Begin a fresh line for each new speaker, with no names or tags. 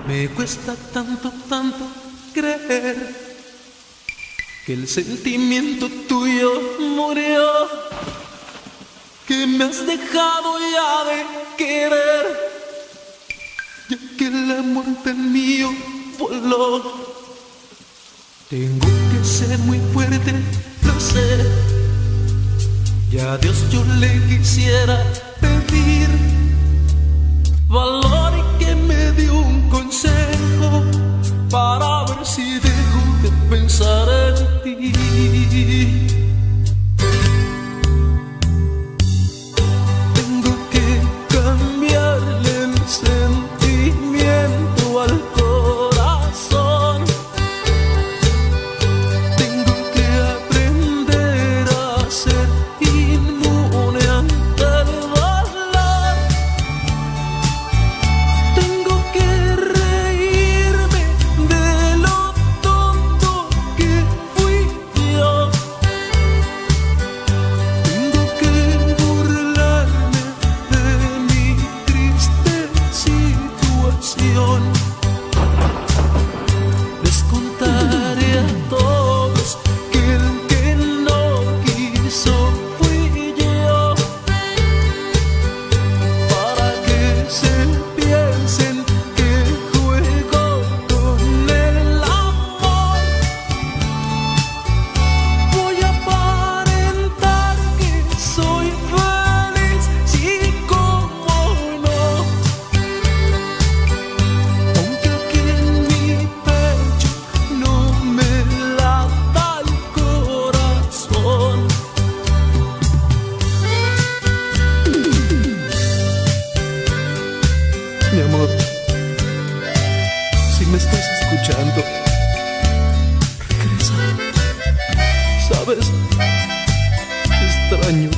Me cuesta tanto, tanto creer que el sentimiento tuyo murió, que me has dejado ya de querer, ya que la muerte mío voló. Tengo que ser muy fuerte, lo sé, y a Dios yo le quisiera pedir valor y que me dé un consejo para ver si dejo de pensar en ti. Tengo que cambiarle el sentimiento al corazón. Tengo que aprender a ser inmune ante el dolor. Tengo que reírme de lo tonto que fui yo. Tengo que burlarme de mi triste situación. Les contaré a todos que el que no quiso fui yo, para que se piensen que juego con el amor. Voy a aparentar que soy feliz, sí, como no, aunque aquí en mi pecho no me lata el corazón. Mi amor, si me estás escuchando, regresa. Sabes, te extraño